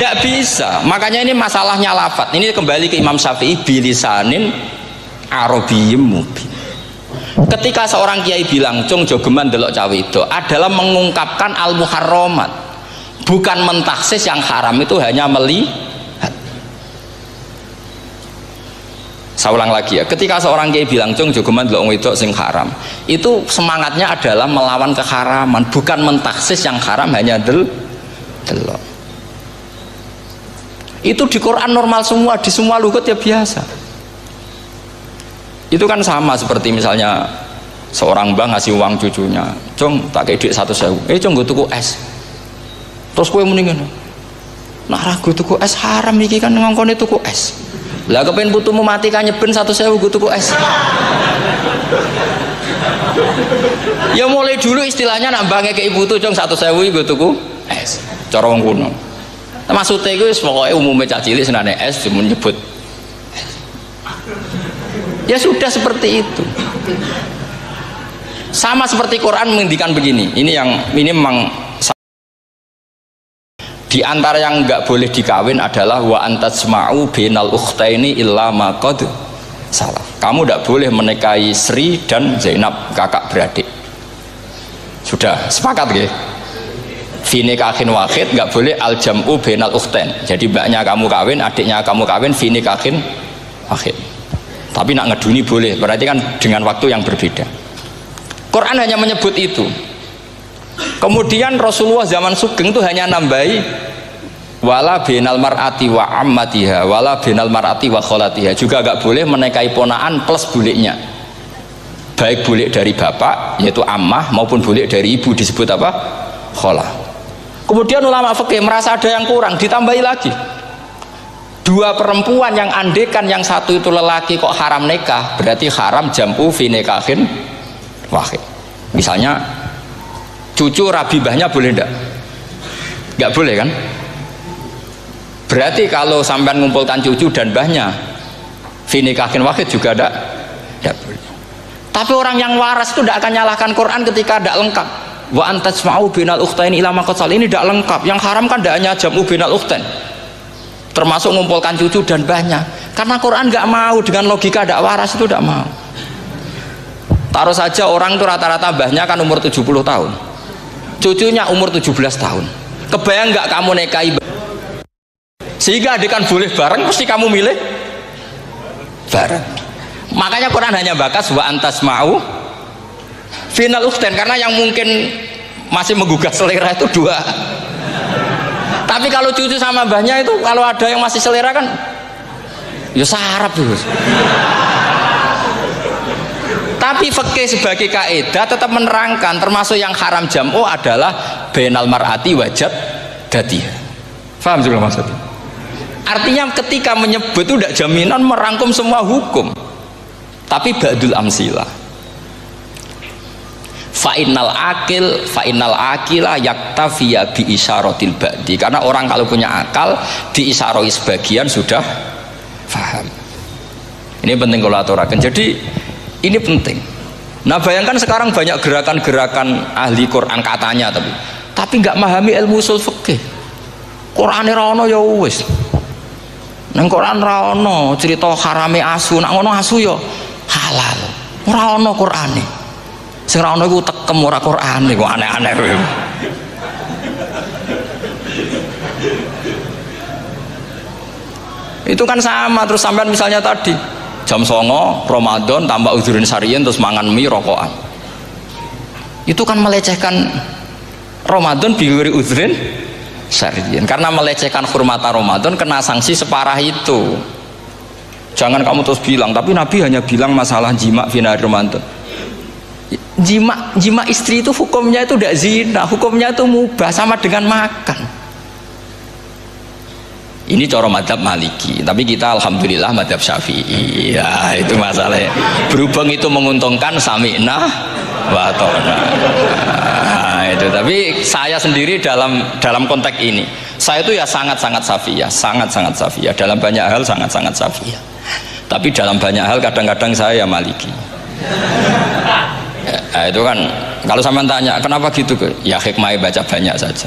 Ndak bisa. Makanya ini masalahnya lafat. Ini kembali ke Imam Syafi'i bilisanin arabiyyim mubin. Ketika seorang kiai bilang cung jogeman delok cawe wedok adalah mengungkapkan al-muharramat. Bukan mentaksis yang haram itu hanya melihat. Saya ulang lagi ya, ketika seorang kiai bilang cung jogeman delok wedok sing haram, itu semangatnya adalah melawan keharaman, bukan mentaksis yang haram hanya delok. Itu di Quran normal semua, di semua lugat ya biasa. Itu kan sama seperti misalnya seorang mbah ngasih uang cucunya, cung tak kayak duit 100.000, cung gue tuku es. Terus kue mendingan, nah ragu tuku es haram iki kan ngongkone tuku es. Lah kepen putumu mati kan nyeben 100.000 gue tuku es. Ya mulai dulu istilahnya nak bange ke ibu tuh cung 100.000 gue tuku es. Cara wong kuno. Maksudnya gue pokoknya umumnya cah cilik senane es cuma nyebut. Ya sudah seperti itu. Sama seperti Quran menghentikan begini. Ini memang di antara yang nggak boleh dikawin adalah wa antasma'u bainal ukhtaini illa ma qad salaf. Kamu tidak boleh menikahi Sri dan Zainab, kakak beradik. Sudah sepakat nggih? Fi nikahin wahid nggak boleh al jam'u bainal ukhtain. Jadi mbaknya kamu kawin, adiknya kamu kawin fi nikahin wahid. Tapi nak ngeduni boleh, berarti kan dengan waktu yang berbeda. Quran hanya menyebut itu. Kemudian Rasulullah zaman Sugeng itu hanya nambahi wala binal mar'ati wa ammatiha wala binal mar'ati wa kholatiha, juga agak boleh menikahi ponaan plus buliknya, baik bulik dari bapak yaitu ammah maupun bulik dari ibu disebut apa? Kholah. Kemudian ulama fikih merasa ada yang kurang, ditambahi lagi dua perempuan yang andekan yang satu itu lelaki kok haram nikah, berarti haram jam'u fi nikahin wahid. Misalnya cucu rabibahnya boleh enggak? Enggak boleh kan? Berarti kalau sampai mengumpulkan cucu dan mbahnya fi nikahin wahid juga enggak boleh. Tapi orang yang waras itu tidak akan nyalahkan Quran ketika tidak lengkap. Wa antasma'u bainal ukhtaini ila ma qad salaf, ini tidak lengkap. Yang haram kan tidak hanya jam'u bainal ukhtain, termasuk mengumpulkan cucu dan mbahnya. Karena Quran enggak mau dengan logika tidak waras, itu tidak mau. Taruh saja orang itu rata-rata mbahnya kan umur 70 tahun, cucunya umur 17 tahun. Kebayang nggak kamu nikahi sehingga adik kan boleh bareng, pasti kamu milih bareng. Makanya Quran hanya bakas wa antas mau final ukhtain, karena yang mungkin masih menggugah selera itu dua. Tapi kalau cucu sama mbahnya itu kalau ada yang masih selera kan ya sarap tuh. Tapi fikih sebagai kaidah tetap menerangkan termasuk yang haram jam'u adalah bainal mar'ati wajad datiha. Paham juga maksudnya? Artinya ketika menyebut itu tidak jaminan merangkum semua hukum, tapi ba'dul amsilah. Fa'innal akila yaktafiya bi isyaratil ba'di, karena orang kalau punya akal diisyaroi sebagian sudah faham. Ini penting kalau aturakan. Jadi ini penting. Nah bayangkan sekarang banyak gerakan-gerakan ahli Quran katanya tapi nggak memahami ilmu usul fikih. Qur'ane ra ono ya wis. Nang Quran ra ono cerita harame asu, nak ngono asu ya halal. Ora ono Qur'ane. Sing ra ono iku tekem ora Qur'ane kok aneh-aneh kowe. Itu kan sama terus sampean misalnya tadi jam 09.00 Ramadan tambah udhurin syariyin terus mangan mie rokokan. Itu kan melecehkan Ramadan biguri udhurin syariyin. Karena melecehkan hurmata Ramadan kena sanksi separah itu. Jangan kamu terus bilang, tapi Nabi hanya bilang masalah jima finari Ramadan. Jima istri itu hukumnya itu tidak zina, hukumnya itu mubah sama dengan makan. Ini cara madhab Maliki, tapi kita alhamdulillah madhab Syafi'i. Ya itu masalahnya. Berhubung itu menguntungkan sami'na wa ta'na. Nah, itu. Tapi saya sendiri dalam konteks ini, saya itu ya sangat-sangat Syafi'iyah, sangat-sangat Syafi'iyah. Dalam banyak hal sangat-sangat Syafi'iyah. Tapi dalam banyak hal kadang-kadang saya Maliki. Ya, itu kan kalau sampean tanya kenapa gitu, ya hikmah baca banyak saja.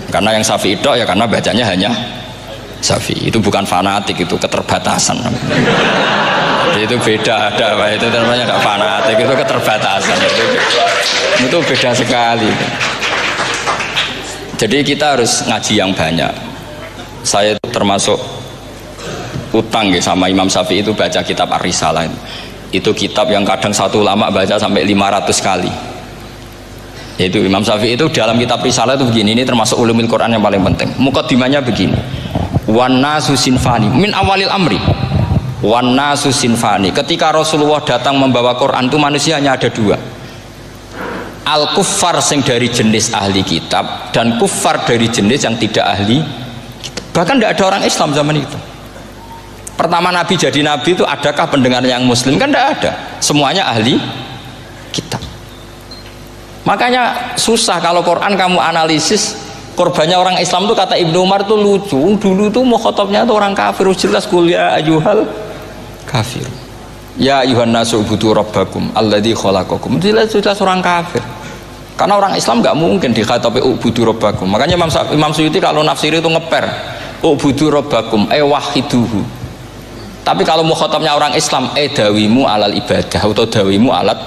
Karena yang Syafi'i itu ya karena bacanya hanya Syafi'i. Itu bukan fanatik, itu keterbatasan. Itu beda, itu namanya tidak fanatik, itu keterbatasan. Itu beda sekali. Jadi kita harus ngaji yang banyak. Saya itu termasuk utang ya sama Imam Syafi'i itu baca kitab Ar-Risalah. Itu kitab yang kadang satu ulama baca sampai 500 kali. Yaitu Imam Syafi'i itu dalam kitab Risalah itu begini, ini termasuk ulumul Quran yang paling penting. Muqaddimahnya begini. Wan nasu sinfani min awalil amri. Wan nasu sinfani. Ketika Rasulullah datang membawa Quran itu manusia hanya ada dua. Al kuffar sing dari jenis ahli kitab dan kuffar dari jenis yang tidak ahli kitab. Bahkan tidak ada orang Islam zaman itu. Pertama Nabi jadi Nabi itu adakah pendengar yang Muslim? Kan tidak ada. Semuanya ahli kitab. Makanya susah kalau Quran kamu analisis korbannya orang Islam itu, kata Ibnu Umar itu lucu. Dulu tuh mukhatabnya itu orang kafir, jelas kuliah ayyuhal kafir. Ya ayyuhan nasu ubudu rabbakum alladzi khalaqakum. Jelas orang kafir. Karena orang Islam nggak mungkin dikhatabi ubudu rabbakum. Makanya Imam Suyuti kalau nafsir itu ngeper ubudu rabbakum wahiduhu. Tapi kalau mukhatabnya orang Islam dawimu alal ibadah atau dawimu alat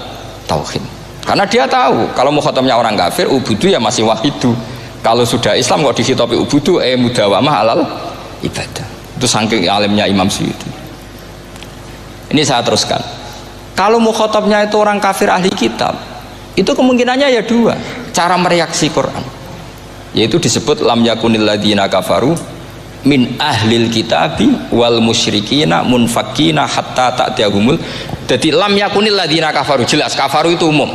tauhid. Karena dia tahu kalau mukhatabnya orang kafir ubudu ya masih wahidu. Kalau sudah Islam kok dikhitabi ubudu mudawamah alal ibadah. Itu saking alimnya Imam Suyuti. Ini saya teruskan. Kalau mukhatabnya itu orang kafir ahli kitab, itu kemungkinannya ya dua cara mereaksi Quran. Yaitu disebut lam yakunil ladzina kafaru min ahlil kitabi wal musyrikina munfakina hatta ta'tiyahumul. Jadi lam yakunil ladzina kafaru, jelas kafaru itu umum.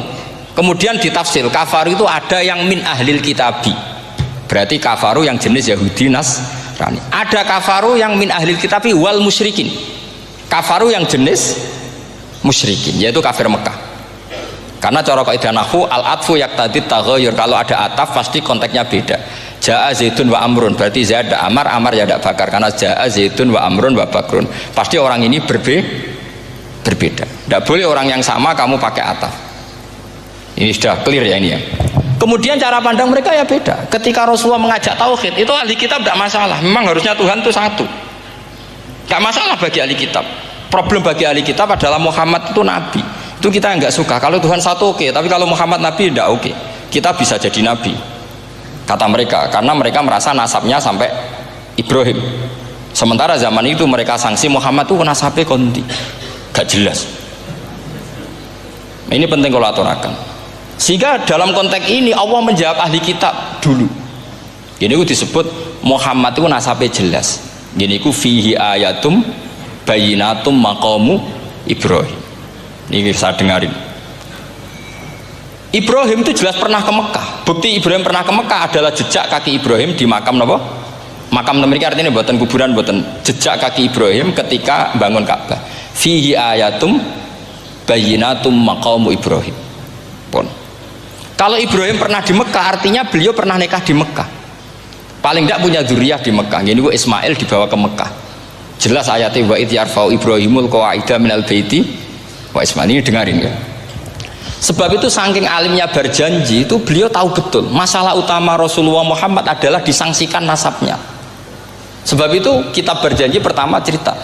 Kemudian ditafsir kafaru itu ada yang min ahlil kitabi, berarti kafaru yang jenis Yahudi Nasrani. Ada kafaru yang min ahlil kitabi wal musyrikin, kafaru yang jenis musyrikin, yaitu kafir Mekah. Karena cara kaidah nahwu al-atfu yaqtadi taghayyur, kalau ada ataf pasti konteksnya beda. Ja'a Zaidun wa Amrun, berarti Zaid ada Amar, Amar ya tidak bakar. Karena Ja'a Zaidun wa Amrun wa Bakrun, pasti orang ini berbeda. Tidak boleh orang yang sama kamu pakai ataf. Ini sudah clear ya ini ya. Kemudian cara pandang mereka ya beda. Ketika Rasulullah mengajak tauhid, itu ahli kitab tidak masalah. Memang harusnya Tuhan itu satu, tidak masalah bagi ahli kitab. Problem bagi ahli kitab adalah Muhammad itu nabi. Itu kita nggak suka. Kalau Tuhan satu oke, tapi kalau Muhammad nabi tidak oke. Kita bisa jadi nabi, kata mereka, karena mereka merasa nasabnya sampai Ibrahim. Sementara zaman itu mereka sanksi Muhammad itu nasabnya konti, gak jelas. Ini penting kalau aturakan. Sehingga dalam konteks ini Allah menjawab ahli kitab dulu. Ini itu disebut Muhammad itu nasabnya jelas. Ini itu fihi ayatum bayinatum maqamu Ibrahim. Ini saya dengarin. Ibrahim itu jelas pernah ke Mekah. Bukti Ibrahim pernah ke Mekah adalah jejak kaki Ibrahim di makam apa? Makam mereka artinya buatan kuburan, buatan jejak kaki Ibrahim ketika bangun Ka'bah. Fihi ayatum bayinatum maqamu Ibrahim. Pun. Kalau Ibrahim pernah di Mekah artinya beliau pernah nikah di Mekah. Paling tidak punya dzurriyyah di Mekah. Ini Ismail dibawa ke Mekah. Jelas ayatnya wa idh yarfa'u Ibrahimul qawaida minal baiti wa Ismail. Ini dengarin ya. Sebab itu saking alimnya berjanji itu beliau tahu betul masalah utama Rasulullah Muhammad adalah disangsikan nasabnya. Sebab itu kitab berjanji pertama cerita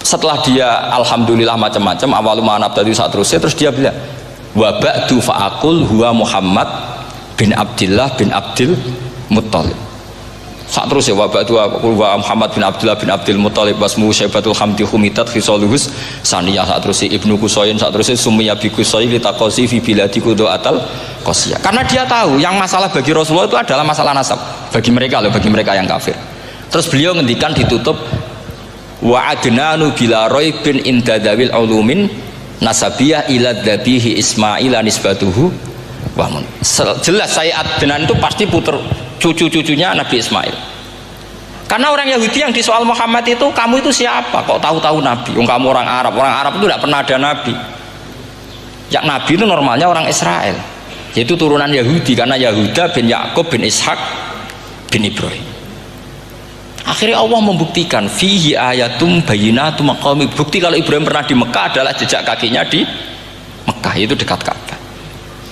setelah dia alhamdulillah macam-macam awal ma'anab tadi saat terus dia bilang wa ba'du fa'akul huwa Muhammad bin Abdillah bin Abdil Muttalib. Saat terus ya wa ba'du wa Muhammad bin Abdullah bin Abdil Muttalib wasmu syaibatul hamdi humitat khisaluhus saniyah. Saat terus ibnu Kusayin, saat terus sumiyya bi Kusayi litaqasi fi biladi qudu'atal qasiyah. Karena dia tahu yang masalah bagi Rasulullah itu adalah masalah nasab bagi mereka loh, bagi mereka yang kafir. Terus beliau ngendikan ditutup wa adnanu bila raibin inda dawil ulumin nasabiyah ila dhabihi Ismail nisbatuhu wa mun. Jelas saya Adnan itu pasti puter cucu-cucunya Nabi Ismail. Karena orang Yahudi yang di soal Muhammad itu, kamu itu siapa? Kok tahu-tahu Nabi? Kamu orang Arab. Orang Arab itu tidak pernah ada Nabi. Yang Nabi itu normalnya orang Israel, yaitu turunan Yahudi, karena Yahuda bin Yakub bin Ishak bin Ibrahim. Akhirnya Allah membuktikan fihi ayatum bayinatum maqami. Bukti kalau Ibrahim pernah di Mekah adalah jejak kakinya di Mekah, itu dekat Ka'bah.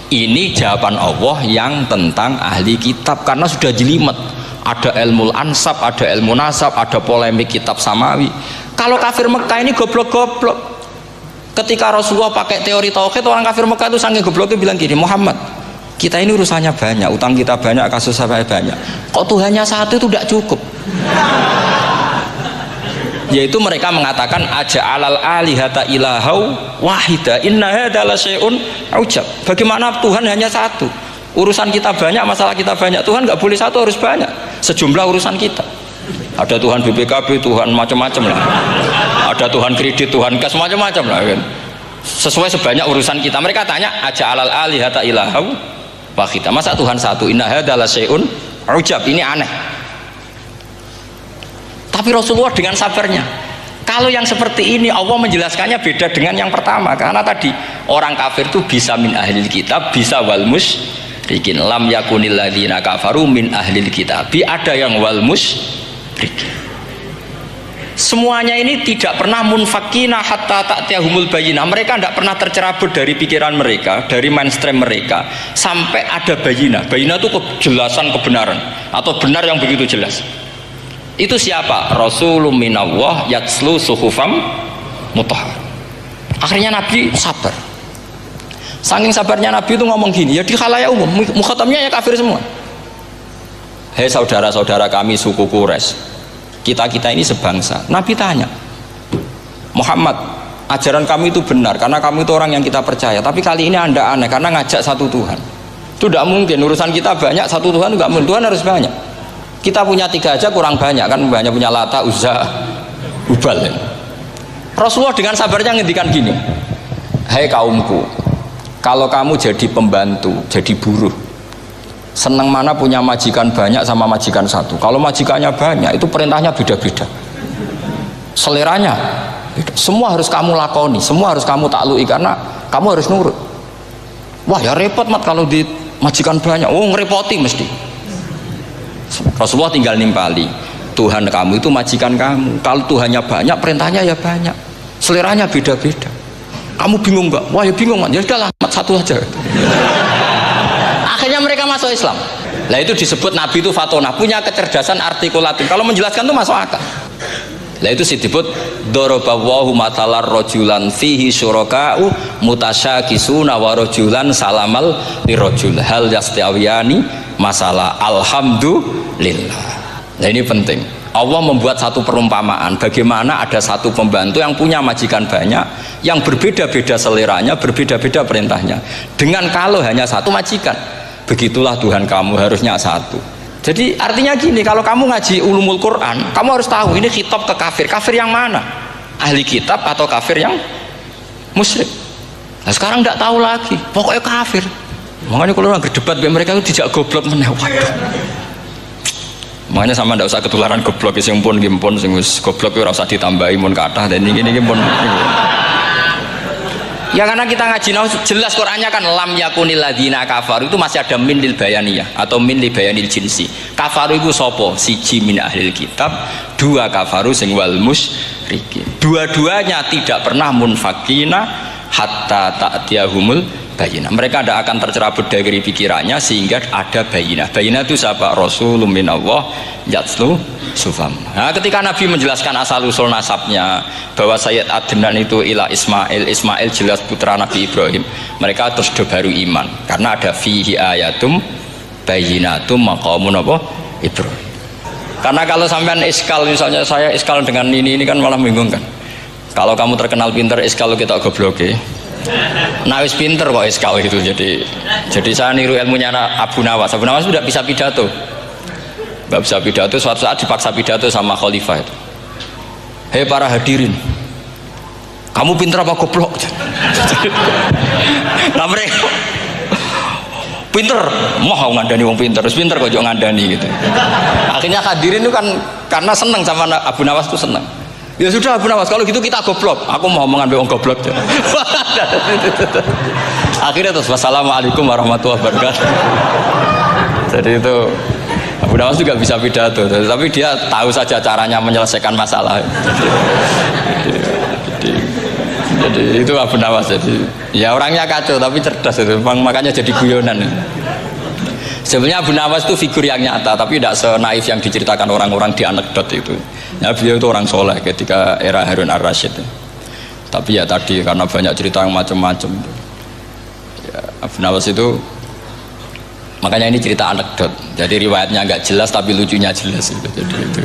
Ini jawaban Allah yang tentang ahli kitab, karena sudah jelimet. Ada ilmu ansab, ada ilmu nasab, ada polemik kitab samawi. Kalau kafir Mekah ini goblok-goblok. Ketika Rasulullah pakai teori tauhid, orang kafir Mekah itu saking gobloknya bilang gini, Muhammad, kita ini urusannya banyak, utang kita banyak, kasus saya banyak. Kok Tuhannya satu itu tidak cukup? Yaitu mereka mengatakan aja'alal alihata ilahau wahida inna hadza la syai'un ujab. Bagaimana Tuhan hanya satu? Urusan kita banyak, masalah kita banyak. Tuhan nggak boleh satu, harus banyak. Sejumlah urusan kita. Ada Tuhan BPKB, Tuhan macam-macam lah. Ada Tuhan kredit, Tuhan kas, macam-macam lah kan. Sesuai sebanyak urusan kita. Mereka tanya aja'alal alihata ilahau wahida. Masa Tuhan satu? Inna hadza la syai'un ujab. Ini aneh. Tapi Rasulullah dengan sabarnya, kalau yang seperti ini Allah menjelaskannya beda dengan yang pertama. Karena tadi orang kafir itu bisa min ahlil kitab, bisa wal musyrikin. Lam yakunil ladzina kafaru min ahlil kitab. Ada yang wal musyrikin. Semuanya ini tidak pernah munfakina hatta ta'tiyahumul bayyinah. Mereka tidak pernah tercerabut dari pikiran mereka, dari mainstream mereka, sampai ada bayyinah. Bayyinah itu kejelasan kebenaran atau benar yang begitu jelas. Itu siapa? Rasulun minallah yatslu suhufam mutahhar. Akhirnya Nabi sabar. Saking sabarnya Nabi itu ngomong gini, ya di khalayak umum, mukhatamnya ya kafir semua. Hei saudara-saudara kami suku Quraisy, kita ini sebangsa. Nabi tanya, Muhammad, ajaran kami itu benar karena kami itu orang yang kita percaya. Tapi kali ini Anda aneh karena ngajak satu Tuhan. Itu tidak mungkin. Urusan kita banyak, satu Tuhan enggak mungkin. Tuhan harus banyak. Kita punya 3 aja kurang banyak kan, banyak punya Lata, Uzza, Hubal. Rasulullah dengan sabarnya ngendikan gini, hei kaumku, kalau kamu jadi pembantu, jadi buruh, senang mana punya majikan banyak sama majikan satu. Kalau majikannya banyak itu perintahnya beda-beda, seleranya beda. Semua harus kamu lakoni, semua harus kamu taklui karena kamu harus nurut. Wah ya repot mat kalau di majikan banyak, oh ngerepoti mesti. Rasulullah tinggal nimpali, Tuhan kamu itu majikan kamu. Kalau Tuhannya banyak, perintahnya ya banyak, seleranya beda-beda. Kamu bingung nggak? Wah ya bingung, ya sudahlah satu aja. Akhirnya mereka masuk Islam. Nah itu disebut Nabi itu fatonah, punya kecerdasan artikulatif. Kalau menjelaskan itu masuk akal. Nah itu disebut dorobawahu matalar rojulan fihi syuraka'u mutasyakisuna wa rojulan salamal lirojul hal yastawiyani masalah alhamdulillah. Nah ini penting. Allah membuat satu perumpamaan bagaimana ada satu pembantu yang punya majikan banyak, yang berbeda-beda seleranya, berbeda-beda perintahnya. Dengan kalau hanya satu majikan, begitulah Tuhan kamu harusnya satu. Jadi artinya gini, kalau kamu ngaji ulumul Quran, kamu harus tahu ini khitab ke kafir. Kafir yang mana? Ahli kitab atau kafir yang musyrik? Nah sekarang tidak tahu lagi, pokoknya kafir. Makanya kalau orang berdebat mereka itu tidak goblok meneh. Waduh. Makanya sama ndak usah ketularan goblok sing pun gimpun sing wis goblok ora usah ditambahi mun kathah dan ini pun. Ya karena kita ngaji jelas Qur'annya kan lam yakunil ladzina kafaru itu masih ada min lil bayaniyah atau min li bayanil jinsi. Kafaru itu sapa? Siji min ahlil kitab, dua kafaru sing wal musyrikin. Dua-duanya tidak pernah munfakina hatta ta'tiyahumul bayinah. Mereka tidak akan tercerabut dari pikirannya sehingga ada bayinah. Bayinah itu siapa? Rasulun minallah yatslu sufam. Nah, ketika Nabi menjelaskan asal usul nasabnya bahwa Sayyid Adnan itu ila Ismail, Ismail jelas putra Nabi Ibrahim, mereka terus baru iman karena ada fihi ayatum bayinatum maqamun apa? Ibrahim. Karena kalau sampean iskal, misalnya saya iskal dengan ini kan malah bingung kan. Kalau kamu terkenal pinter iskal kita goblok ya. Nah wis pinter kok iskal gitu. Jadi saya niru ilmunya Abu Nawas. Abu Nawas sudah bisa pidato. Nggak bisa pidato, suatu saat dipaksa pidato sama khalifah itu. Hei para hadirin, kamu pinter apa goblok? Nah mereka pinter, mau ngandani wong pinter, terus pinter kok jangan ngandani gitu. Akhirnya hadirin itu kan karena seneng sama Abu Nawas itu seneng. Ya sudah Abu Nawas, kalau gitu kita goblok. Aku mau mengambil wong goblok. Akhirnya terus wassalamualaikum warahmatullahi wabarakatuh. Jadi itu Abu Nawas juga bisa pidato, tapi dia tahu saja caranya menyelesaikan masalah. Jadi itu Abu Nawas. Jadi ya orangnya kacau tapi cerdas itu, makanya jadi guyonan. Sebenarnya Abu Nawas itu figur yang nyata, tapi tidak senaif yang diceritakan orang-orang di anekdot itu. Ya, beliau itu orang soleh ketika era Harun ar-Rasyid. Tapi ya tadi karena banyak cerita yang macam-macam. Ya, Abu Nawas itu, makanya ini cerita anekdot. Jadi riwayatnya nggak jelas tapi lucunya jelas itu. Jadi itu.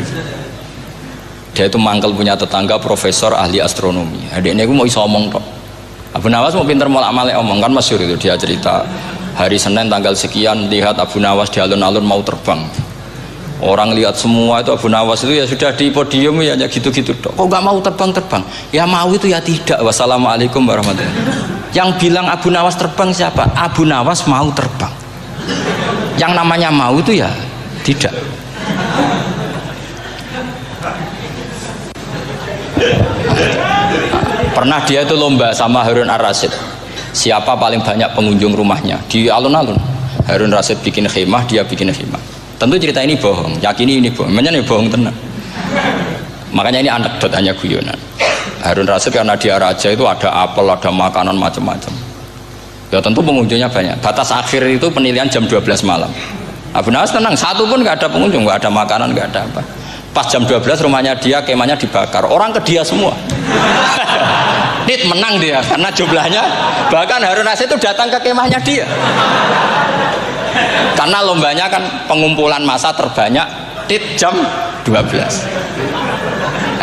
Dia itu mangkel punya tetangga profesor ahli astronomi. Adiknya aku mau iso omong tok. Abu Nawas mau pinter molak-malik omong kan masyhur itu, dia cerita hari Senin tanggal sekian lihat Abu Nawas di alun-alun mau terbang. Orang lihat semua itu Abu Nawas itu ya sudah di podium ya gitu-gitu dok. Kok nggak mau terbang-terbang? Ya mau itu ya tidak. Wassalamualaikum warahmatullahi wabarakatuh. Yang bilang Abu Nawas terbang siapa? Abu Nawas mau terbang. Yang namanya mau itu ya tidak. Pernah dia itu lomba sama Harun ar-Rasyid. Siapa paling banyak pengunjung rumahnya di alun-alun. Harun Rasyid bikin khemah, dia bikin khemah. Tentu cerita ini bohong, yakini ini bohong, makanya ini bohong tenang. Makanya ini anekdot, hanya guyonan. Harun Rasyid karena dia raja itu ada apel, ada makanan macam-macam. Ya tentu pengunjungnya banyak. Batas akhir itu penilaian jam 12 malam. Abu Nawas tenang, satu pun nggak ada pengunjung, nggak ada makanan, nggak ada apa. Pas jam 12 rumahnya dia, kemahnya dibakar. Orang ke dia semua. Dit menang dia karena jumlahnya. Bahkan Harun Rasyid itu datang ke kemahnya dia. Karena lombanya kan pengumpulan massa terbanyak tit jam 12.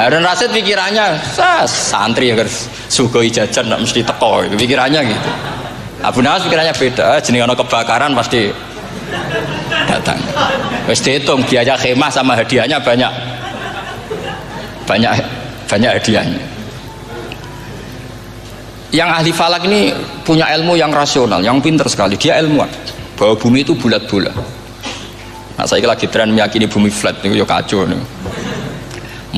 Harun Rasyid pikirannya santri ya sugoi jajan nggak mesti teko itu pikirannya gitu. Abu Nawas pikirannya beda, jenis ono kebakaran pasti datang. Wis dihitung biaya khemah sama hadiahnya banyak hadiahnya. Yang ahli falak ini punya ilmu yang rasional, yang pinter sekali. Dia ilmuwan bahwa bumi itu bulat-bulat. Nah saya lagi tren meyakini bumi flat nih, ya kacau nih.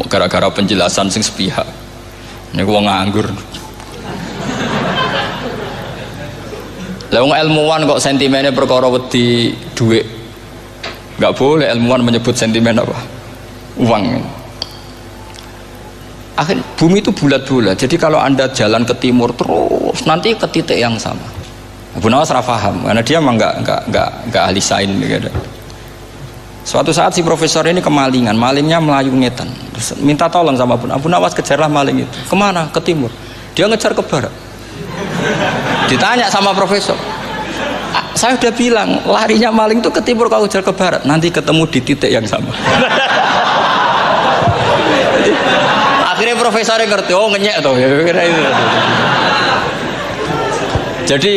Gara-gara penjelasan sing sepihak. Ini gua nganggur. Lah wong ilmuwan kok sentimennya perkara wedi duit. Enggak boleh ilmuwan menyebut sentimen apa? Uang. Akhir bumi itu bulat-bulat. Jadi kalau Anda jalan ke timur terus nanti ke titik yang sama. Abu Nawas salah paham karena dia memang enggak ahli sains gitu. Suatu saat si profesor ini kemalingan, malingnya melayu ngetan. Terus minta tolong sama Abu Nawas, kejarlah maling itu. Kemana? Ke timur. Dia ngejar ke barat. Ditanya sama profesor, Saya udah bilang, larinya maling itu ke timur, kalau jalan ke barat, nanti ketemu di titik yang sama. Akhirnya profesornya ngerti, oh ngenyek tuh. Jadi,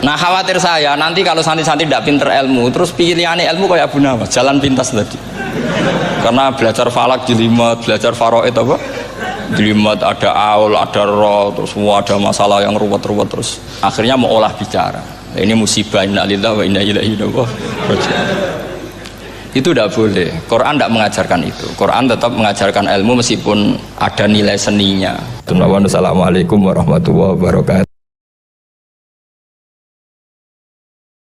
nah khawatir saya nanti kalau santri-santri tidak pinter ilmu, terus pilihannya ilmu kayak Abu Nawas, jalan pintas tadi. Karena belajar falak jelimet, belajar faraid apa? Jelimet, ada aul, ada roh, terus semua ada masalah yang ruwet-ruwet, terus akhirnya mau olah bicara. Ini musibah, inna lillahi wa inna ilaihi raji'un. Itu tidak boleh. Quran tidak mengajarkan itu. Quran tetap mengajarkan ilmu meskipun ada nilai seninya. Assalamualaikum warahmatullahi wabarakatuh.